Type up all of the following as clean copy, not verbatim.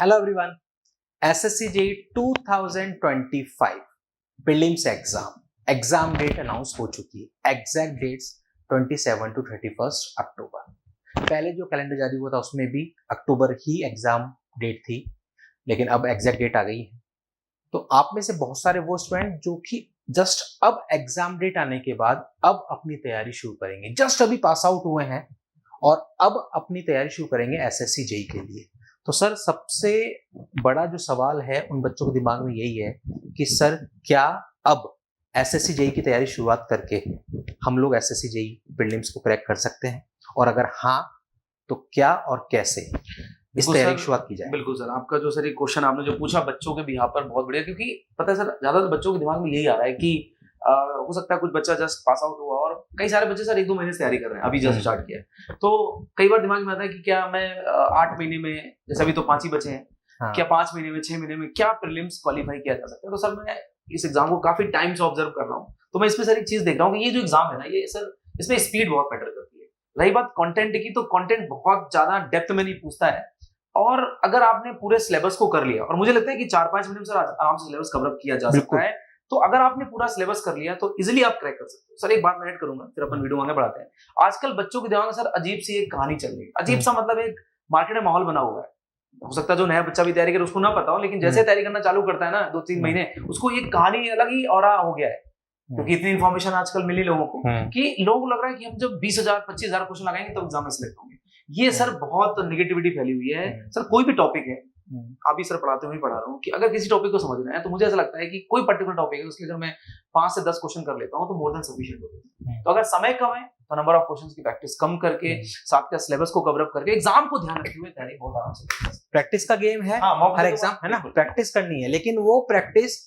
Hello everyone, SSC JEE 2025 prelims exam date announce हो चुकी है। Exact dates 27 to 31 October. पहले जो कैलेंडर जारी हुआ था उसमें भी अक्टूबर ही एग्जाम डेट थी, लेकिन अब एग्जैक्ट डेट आ गई है। तो आप में से बहुत सारे वो स्टूडेंट जो कि जस्ट अब एग्जाम डेट आने के बाद अब अपनी तैयारी शुरू करेंगे, जस्ट अभी पास आउट हुए हैं और अब अपनी तैयारी शुरू करेंगे एसएससी जेईई के लिए। तो सर, सबसे बड़ा जो सवाल है उन बच्चों के दिमाग में यही है कि सर, क्या अब एसएससी जेईई की तैयारी शुरुआत करके हम लोग एसएससी जेईई प्रीलिम्स को क्रैक कर सकते हैं, और अगर हाँ तो क्या और कैसे इस तैयारी की शुरुआत की जाए? बिल्कुल सर, आपका जो सर ये क्वेश्चन आपने जो पूछा बच्चों के बिहाफ पर बहुत बढ़िया, क्योंकि पता है सर, ज्यादातर बच्चों के दिमाग में यही आ रहा है कि हो सकता है कुछ बच्चा जस्ट पास आउट हुआ और कई सारे बच्चे सर 1-2 महीने से तैयारी कर रहे हैं, अभी जस्ट स्टार्ट किया है। तो कई बार दिमाग में आता है कि क्या मैं 8 महीने में, जैसे अभी तो 5 ही बचे हैं, हाँ। क्या 5 महीने में 6 महीने में क्या प्रीलिम्स क्वालिफाई किया जा सकता है? तो सर मैं इस एग्जाम को काफी टाइम से ऑब्जर्व कर रहा हूँ, तो मैं इसमें सर एक चीज देख रहा हूँ कि ये जो एग्जाम है ना, ये सर इसमें स्पीड बहुत मैटर करती है। रही बात कंटेंट की, तो कंटेंट बहुत ज्यादा डेप्थ में नहीं पूछता है, और अगर आपने पूरे सिलेबस को कर लिया, और मुझे लगता है कि 4-5 महीने में सर आराम से सिलेबस कवर किया जा सकता है, तो अगर आपने पूरा सिलेबस कर लिया तो इजीली आप क्रैक कर सकते हो। सर एक बात मैं ऐड करूंगा, फिर अपन वीडियो आगे बढ़ाते हैं। आजकल बच्चों के दिमाग में सर अजीब सी एक कहानी चल रही है, अजीब सा मतलब एक मार्केट में माहौल बना हुआ है। हो सकता है जो नया बच्चा भी तैयारी करे उसको ना पता हो, लेकिन जैसे तैयारी करना चालू करता है ना 2-3 महीने, उसको एक कहानी अलग ही और हो गया है, क्योंकि इतनी इन्फॉर्मेशन आजकल मिली लोगों को कि लोगों को लग रहा है कि हम जब 20,000-25,000 क्वेश्चन लगाएंगे तो एग्जाम में सिलेक्ट होंगे। ये सर बहुत नेगेटिविटी फैली हुई है। सर कोई भी टॉपिक है, अभी सर पढ़ाते हुए पढ़ा रहा हूँ कि अगर किसी टॉपिक को समझना है तो मुझे ऐसा लगता है कि कोई पर्टिकुलर टॉपिक है उसके अगर मैं 5 से 10 क्वेश्चन कर लेता हूँ तो मोर देन सफिशिएंट होता है। तो अगर समय कम है तो नंबर ऑफ क्वेश्चंस की प्रैक्टिस कम करके, साथ का सिलेबस को कवर अप करके, एग्जाम को ध्यान रखते हुए तैयारी बहुत आराम से। प्रैक्टिस का गेम है, हर एग्जाम है ना, प्रैक्टिस करनी है, लेकिन वो प्रैक्टिस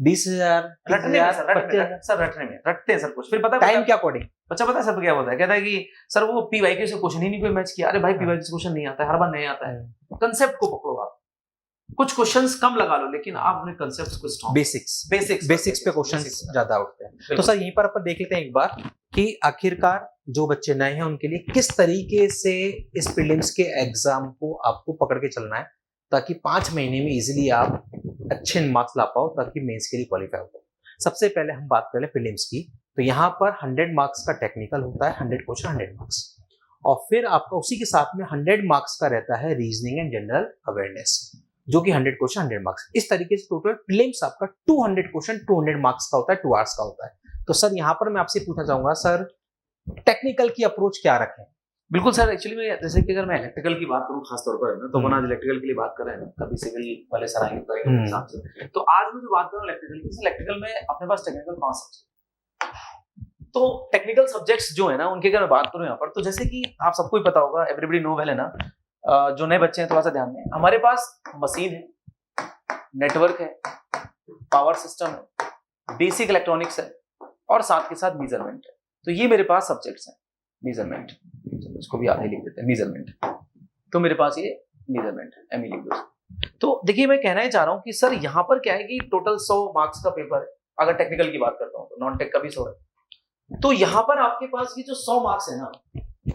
20,000 रटने में सर रटते हैं सर कुछ, फिर पता है टाइम क्या कोडिंग बच्चा पता है सर क्या होता है, कहता है कि सर वो पीवाईक्यू से क्वेश्चन ही नहीं कोई मैच किया। अरे भाई, पीवाईक्यू से क्वेश्चन नहीं आता है, हर बार नहीं आता है। कंसेप्ट को पकड़ो आप, कुछ क्वेश्चंस कम लगा लो, लेकिन आप अपने कंसेप्ट्स को स्ट्रांग, बेसिक्स पे क्वेश्चंस ज्यादा उठते हैं। तो सर यहीं पर अपन देख लेते हैं एक बार कि आखिरकार जो बच्चे नए हैं उनके लिए किस तरीके से इस प्रीलिम्स के एग्जाम को आपको पकड़ के चलना है, ताकि 5 महीने में इजीली आप अच्छे मार्क्स ला पाओ, ताकि मेंस के लिए क्वालिफाई हो। सबसे पहले हम बात कर ले प्रीलिम्स की, तो यहाँ पर 100 मार्क्स का टेक्निकल होता है, 100 क्वेश्चन 100 मार्क्स, और फिर आपका उसी के साथ में 100 मार्क्स का रहता है रीजनिंग एंड जनरल अवेयरनेस, जो कि 100 क्वेश्चन 100 मार्क्स। इस तरीके से टोटल प्रीलिम्स आपका 200 क्वेश्चन 200 मार्क्स का होता है, 2 आवर्स का होता है। तो सर यहाँ पर मैं आपसे पूछना चाहूंगा, सर टेक्निकल की अप्रोच क्या रखें? बिल्कुल सर, एक्चुअली में जैसे कि अगर मैं इलेक्ट्रिकल की बात करूं खास तौर पर है ना, तो अपन आज इलेक्ट्रिकल के लिए बात कर रहे हैं ना, कभी सिविल वाले सर आएंगे करेंगे उस हिसाब से। तो आज मैं जो बात कर रहा हूं इलेक्ट्रिकल की, इलेक्ट्रिकल में अपने पास टेक्निकल 5 सब्जेक्ट, तो टेक्निकल सब्जेक्ट्स जो है ना उनकी अगर मैं बात करूं यहाँ पर, तो जैसे कि आप सबको ही पता होगा, एवरीबॉडी नो वेल है ना, जो नए बच्चे हैं थोड़ा सा ध्यान दें, हमारे पास मशीन है, नेटवर्क है, पावर सिस्टम है, बेसिक इलेक्ट्रॉनिक्स है, और साथ के साथ मेजरमेंट है। तो ये मेरे पास सब्जेक्ट्स हैं। मेजरमेंट, इसको भी आधे लिख देते हैं, मेजरमेंट, तो मेरे पास ये मेजरमेंट है, एमई लिख दो। तो देखिए, मैं कहना ही चाह रहा हूँ कि सर यहाँ पर क्या है कि टोटल 100 मार्क्स का पेपर है। अगर टेक्निकल की बात करता हूँ तो नॉन टेक का भी 100 है। तो यहाँ पर आपके पास ये जो 100 मार्क्स है ना,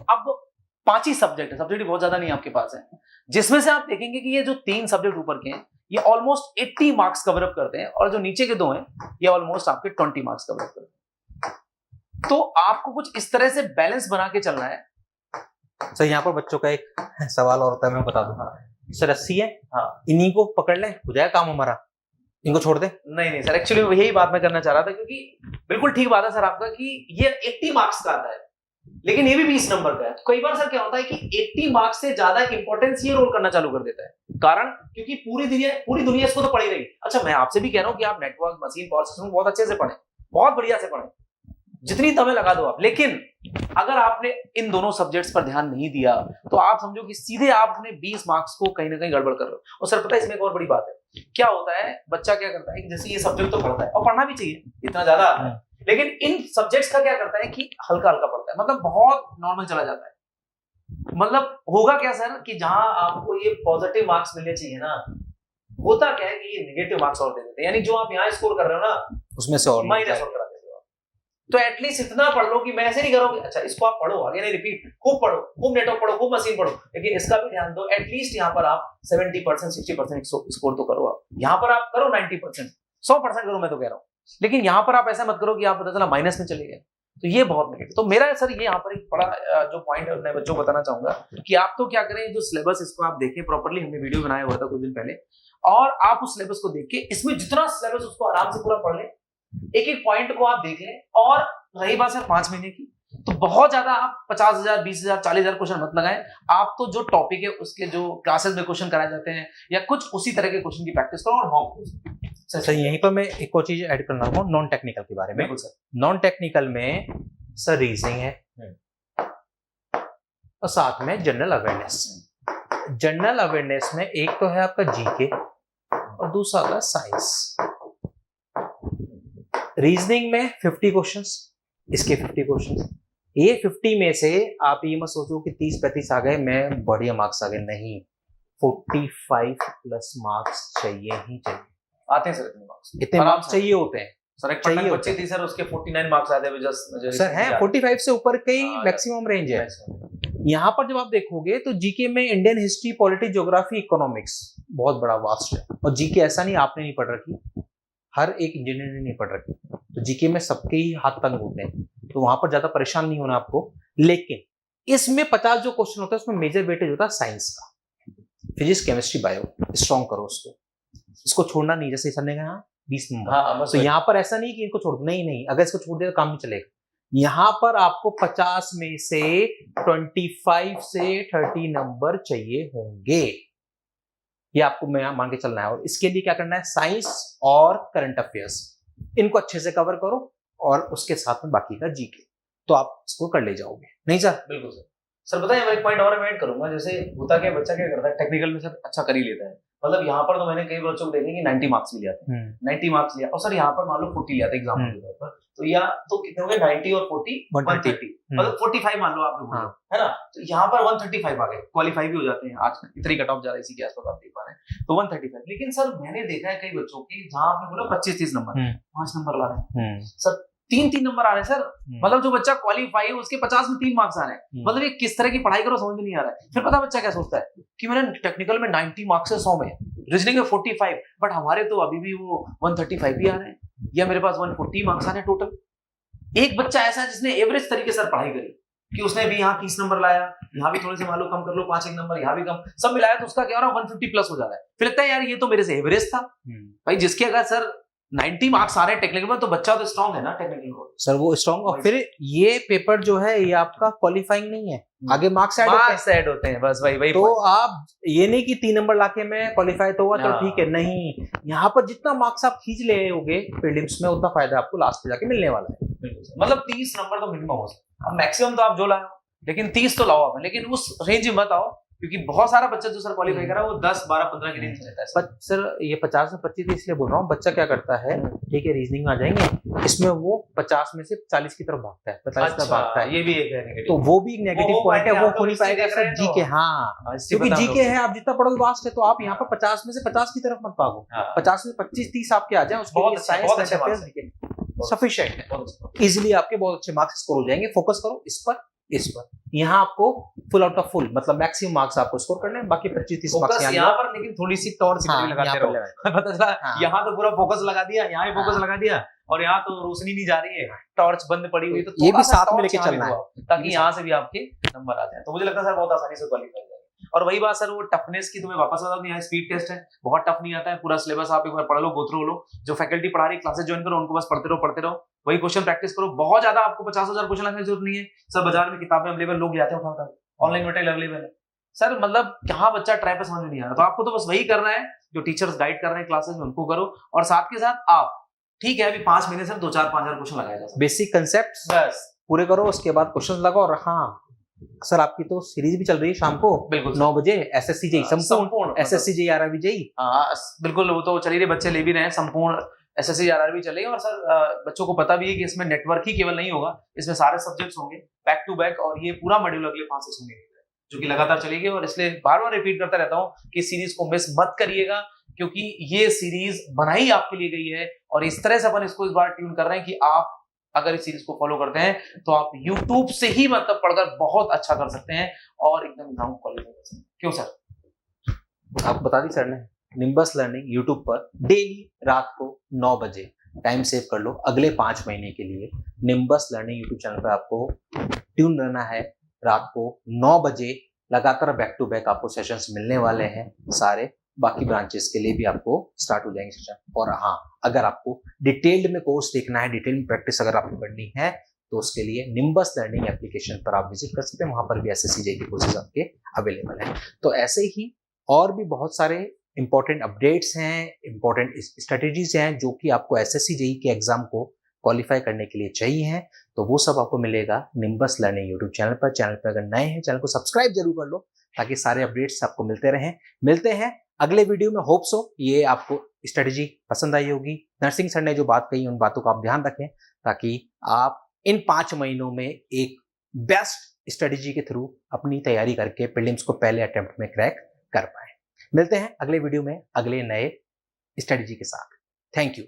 अब 5 ही सब्जेक्ट है, सब्जेक्ट बहुत ज्यादा नहीं आपके पास है, जिसमें से आप देखेंगे कि ये जो 3 सब्जेक्ट ऊपर के हैं ये ऑलमोस्ट 80 मार्क्स कवर अप करते हैं, और जो नीचे के 2 हैं ये ऑलमोस्ट आपके 20 मार्क्स कवर अप करते हैं। तो आपको कुछ इस तरह से बैलेंस बना के चलना है। सर यहाँ पर बच्चों का एक सवाल और होता है, मैं बता दूं। सर 80 है, हाँ, इन्हीं को पकड़ ले, हो जाएगा काम हमारा, इनको छोड़ दे। नहीं सर, एक्चुअली यही बात मैं करना चाह रहा था, क्योंकि बिल्कुल ठीक बात है सर आपका कि ये 80 मार्क्स का आता है, लेकिन ये भी 20 नंबर का है। तो कई बार सर क्या होता है कि 80 मार्क्स से ज्यादा इंपॉर्टेंस ये रोल करना चालू कर देता है। कारण क्योंकि पूरी दुनिया इसको तो पढ़ी रही। अच्छा, मैं आपसे भी कह रहा हूँ कि आप नेटवर्क, मशीन, पावर सिस्टम बहुत अच्छे से पढ़े, बहुत बढ़िया से पढ़े, जितनी तमें लगा दो आप, लेकिन अगर आपने इन दोनों सब्जेक्ट्स पर ध्यान नहीं दिया तो आप समझो कि सीधे आप अपने 20 मार्क्स को कहीं ना कहीं गड़बड़ कर रहे हो। और सर पता है इसमें एक और बड़ी बात है, क्या होता है, बच्चा क्या करता है कि जैसे ये सब्जेक्ट तो पढ़ता है और पढ़ना भी चाहिए, इतना ज्यादा आता है, लेकिन इन सब्जेक्ट्स का क्या करता है कि हल्का हल्का पढ़ता है, मतलब बहुत नॉर्मल चला जाता है। मतलब होगा क्या सर कि जहां आपको ये पॉजिटिव मार्क्स मिलने चाहिए ना, होता क्या है कि ये नेगेटिव मार्क्स और दे देते हैं, यानी जो आप यहाँ स्कोर कर रहे हो ना उसमें से और माइनस और करा देते हो। तो एटलीस्ट इतना पढ़ लो कि मैं ऐसे नहीं करोगे, अच्छा इसको आप पढ़ो, आगे नहीं रिपीट, खूब पढ़ो, खूब नेटवर्क पढ़ो, खूब मशीन पढ़ो, लेकिन इसका भी ध्यान दो। एटलीस्ट यहाँ पर आप 70% 60% स्कोर तो करो। आप यहाँ पर आप करो 90%, 100% करो, मैं तो कह रहा हूँ। लेकिन यहाँ पर आप ऐसा मत करो कि आप पता चला माइनस में चले गए, तो ये बहुत नेगेटिव। तो मेरा सर ये यहाँ पर एक बड़ा जो पॉइंट है मैं बच्चों को बताना चाहूंगा कि आप तो क्या करें, जो सिलेबस इसको आप देखें प्रॉपर्ली, हमने वीडियो बनाया हुआ था कुछ दिन पहले, और आप उस सिलेबस को देख के इसमें जितना सिलेबस उसको आराम से पूरा पढ़ लें, एक एक पॉइंट को आप देख लें। और रही बात सर 5 महीने की, तो बहुत ज्यादा आप 50,000 20,000 40,000 क्वेश्चन मत लगाएं। आप तो जो टॉपिक है उसके जो क्लासेस में क्वेश्चन कराए जाते हैं या कुछ उसी तरह के क्वेश्चन की प्रैक्टिस करो और मॉक। सर यहीं पर मैं एक और चीज ऐड करना चाहूंगा नॉन टेक्निकल के बारे में। बिल्कुल सर। नॉन टेक्निकल में सर रीजनिंग है और साथ में जनरल अवेयरनेस। जनरल अवेयरनेस में एक तो है आपका जीके और दूसरा होगा साइंस। रीजनिंग में 50 क्वेश्चंस, इसके 50 क्वेश्चंस। ये 50 में से आप ये मत सोचो कि 30-35 आ गए मैं बढ़िया मार्क्स आ गए, नहीं, 45 प्लस मार्क्स चाहिए ही चाहिए। आते हैं सर इतने मार्क्स, इतने मार्क्स चाहिए होते हैं सर। एक पटना बच्चे थी सर, उसके 49 मार्क्स आते हैं जस्ट सर हैं, 45 से ऊपर का ही मैक्सिमम रेंज है। यहाँ पर जब आप देखोगे तो जीके में Indian history, polity, geography, economics बहुत बड़ा वास्ट है। और जीके ऐसा नहीं आपने नहीं पढ़ रखी, हर एक इंजीनियर ने नहीं पढ़ रखी, तो जीके में सबके ही हाथ तंग होते हैं, तो वहां पर ज्यादा परेशान नहीं होना आपको। लेकिन इसमें 50 जो क्वेश्चन होता है उसमें मेजर वेटेज होता है साइंस का, फिजिक्स, केमिस्ट्री, बायो। स्ट्रॉन्ग करो उसको, इसको छोड़ना नहीं। जैसे सर ने कहा 20 नंबर, हाँ, तो यहाँ पर ऐसा नहीं कि इनको छोड़ दो, नहीं, अगर इसको छोड़ दिया तो काम नहीं चलेगा। यहाँ पर आपको 50 में से 25 से 30 नंबर चाहिए होंगे, ये आपको मैं मान के चलना है। और इसके लिए क्या करना है, साइंस और करंट अफेयर्स इनको अच्छे से कवर करो और उसके साथ में बाकी का जीके, तो आप इसको कर ले जाओगे। नहीं सर? बिल्कुल सर। सर बताइए, मैं एक पॉइंट और ऐड करूंगा। जैसे होता क्या, बच्चा क्या करता है टेक्निकल में सर अच्छा कर ही लेता है, मतलब यहाँ पर तो मैंने कई बच्चों को देखे कि 90 मार्क्स भी लिया था, 90 मार्क्स लिया, और सर यहाँ पर मान लो 40 लिया था एग्जाम के तौर पर, तो या तो कितने हो गए, 90 और 40 130, मतलब 45 मान लो आप जो बोल रहे हो, है ना। तो यहाँ पर 135 आ गए, क्वालिफाई भी हो जाते हैं आज इतनी कट ऑफ जा रहा है, इसी के आसपास आप देख पा रहे हैं, तो 135। लेकिन सर मैंने देखा है कई बच्चों की जहाँ आपने बोला 25-30 नंबर 5 नंबर ला रहे हैं सर, 3-3 नंबर आ रहे हैं सर। मतलब जो बच्चा क्वालिफाई है उसके 50 में 3 मार्क्स आ रहे हैं, मतलब ये किस तरह की पढ़ाई करो समझ में नहीं आ रहा है। फिर पता बच्चा क्या सोचता है कि मैंने टेक्निकल में 90 मार्क्स है 100 में, रीजनिंग में 45, बट हमारे तो अभी भी वो 135 ही आ रहे हैं, या मेरे पास 140 मार्क्स आ रहे हैं टोटल। एक बच्चा ऐसा है जिसने एवरेज तरीके से पढ़ाई करी कि उसने भी यहाँ 30 नंबर लाया, यहाँ भी थोड़े से मान लो कम कर लो 5-1 नंबर, यहाँ भी कम, सब मिलाया तो उसका क्या हो रहा है 150 प्लस हो जा रहा है। फिर लगता है यार ये तो मेरे से एवरेज था। भाई जिसके अगर सर 90 मार्क्स आ रहे हैं टेक्निकल में, तो बच्चा तो स्ट्रांग है ना टेक्निकल में सर, वो स्ट्रांग। और फिर ये पेपर जो है ये आपका क्वालिफाइंग नहीं है, आगे मार्क्स ऐड होते हैं बस वही तो आप ये नहीं कि 3 नंबर लाके मैं क्वालिफाई तो हुआ, चलो ठीक है, नहीं, यहाँ पर जितना मार्क्स आप खींच ले होगे प्रीलिम्स में उतना फायदा आपको लास्ट में जाके मिलने वाला है। मतलब 30 नंबर तो मिनिमम हो सकता है, मैक्सिमम तो आप जो लाओ, लेकिन 30 तो लाओ आप, लेकिन उस रेंज में मत आओ, क्योंकि बहुत सारा बच्चा जो सर क्वालिफाई करा वो 10, 12, 15 के रेंज में रहता है पर सर ये 50 से 25 इसलिए बोल रहा हूँ, बच्चा क्या करता है, ठीक है रीजनिंग में आ जाएंगे, इसमें वो 50 में से 40 की तरफ भागता है, 45 की तरफ भागता है, ये भी एक है, तो वो भी एक नेगेटिव पॉइंट है, वो हो नहीं पाएगा सर जीके। हाँ, क्योंकि जीके है, आप जितना पढ़ोगे वास्ट है, तो आप यहाँ पर 50 में से 50 की तरफ मत भागो, 50 में 25-30 आपके आ जाए, उसके लिए साइंस सफिशिएंट है, इजिली आपके बहुत अच्छे मार्क्स स्कोर हो जाएंगे। फोकस करो इस पर। यहाँ आपको फुल आउट ऑफ फुल, मतलब मैक्सिमम मार्क्स आपको स्कोर करने हैं, बाकी 25-30 मार्क्स यहाँ पर, लेकिन थोड़ी सी टॉर्च लगाते रहो। पता चला यहाँ तो पूरा फोकस लगा दिया, यहाँ भी फोकस लगा दिया, और यहाँ तो रोशनी नहीं जा रही है, टॉर्च बंद पड़ी हुई, तो ये भी साथ में लेके चलना है, ताकि यहाँ से भी आपके नंबर आ जाए। तो मुझे लगता है सर बहुत आसानी से क्वालिफाई हो जाएगा। और वही बात सर, वो टफनेस की तो मैं वापस बता दूं, यहाँ स्पीड टेस्ट है, बहुत टफ नहीं आता है, पूरा सिलेबस आप एक बार पढ़ लो, गो थ्रू लो, जो फैकल्टी पढ़ा रही क्लासेस ज्वाइन करो, उनको बस पढ़ते रहो, वही क्वेश्चन प्रैक्टिस करो। बहुत ज्यादा आपको 50,000 क्वेश्चन लाने की जरूरत नहीं है सर, बाजार में किताबें अवेलेबल, लोग लाते हैं उठा, ऑनलाइन मटेरियल अवेलेबल है सर, मतलब कहाँ बच्चा ट्रैप है समझ में नहीं आ रहा, तो आपको तो बस वही करना है जो टीचर्स गाइड कर रहे हैं क्लासेस में, उनको करो, और साथ के साथ आप ठीक है अभी 5 महीने से 2-4-5,000 क्वेश्चन लगाया जा सकता है, बेसिक कंसेप्ट बस पूरे करो, उसके बाद क्वेश्चन लगाओ। और हाँ सर, आपकी तो सीरीज भी चल रही है शाम को 9 बजे, एसएससी जेई संपूर्ण, एसएससी जेई आरआरबी जेई, बिल्कुल वो तो चल ही रही, बच्चे ले भी रहे हैं, संपूर्ण एसएससी आरआरबी चल रही है। और सर बच्चों को पता भी है कि इसमें नेटवर्क ही केवल नहीं होगा, इसमें सारे सब्जेक्ट्स होंगे बैक टू बैक, और ये पूरा मॉड्यूल अगले 5 से होंगे जो कि लगातार चलेगी। और इसलिए बार बार रिपीट करता रहता हूँ कि सीरीज को मिस मत करिएगा, क्योंकि ये सीरीज बनाई आपके लिए गई है, और इस तरह से अपन इसको इस बार ट्यून कर रहे हैं कि आप अगर इस सीरीज को फॉलो करते हैं तो आप यूट्यूब से ही मतलब पढ़कर बहुत अच्छा कर सकते हैं और एकदम एग्जाम क्वालिफाई कर सकते हैं। क्यों सर? आपको बता दी सर ने, निम्बस लर्निंग यूट्यूब पर डेली रात को 9 बजे टाइम सेव कर लो अगले 5 महीने के लिए। निम्बस लर्निंग यूट्यूब चैनल पर आपको ट्यून रहना है। रात को 9 बजे लगातार बैक टू बैक आपको सेशंस मिलने वाले हैं सारे। बाकी ब्रांचेस के लिए भी आपको स्टार्ट हो जाएंगे सेशन। और हाँ, अगर आपको डिटेल्ड में कोर्स देखना है, डिटेल में प्रैक्टिस अगर आपको करनी है, तो उसके लिए निम्बस लर्निंग एप्लीकेशन पर आप विजिट कर सकते हैं। वहां पर भी एसएससी के कोर्सेज आपके अवेलेबल हैं। तो ऐसे ही और भी बहुत सारे इंपॉर्टेंट अपडेट्स हैं, इंपॉर्टेंट स्ट्रेटेजीज हैं जो कि आपको एसएससी जेई के एग्जाम को क्वालिफाई करने के लिए चाहिए हैं। तो वो सब आपको मिलेगा निम्बस लर्निंग यूट्यूब चैनल पर। चैनल पर अगर नए हैं, चैनल को सब्सक्राइब जरूर कर लो ताकि सारे अपडेट्स आपको मिलते रहें। मिलते हैं अगले वीडियो में। होप सो ये आपको स्ट्रेटेजी पसंद आई होगी। नरसिंह सर ने जो बात कही उन बातों का आप ध्यान रखें ताकि आप इन 5 महीनों में एक बेस्ट स्ट्रेटेजी के थ्रू अपनी तैयारी करके प्रीलिम्स को पहले अटेम्प्ट में क्रैक कर पाए। मिलते हैं अगले वीडियो में अगले नए स्ट्रेटेजी के साथ। Thank you.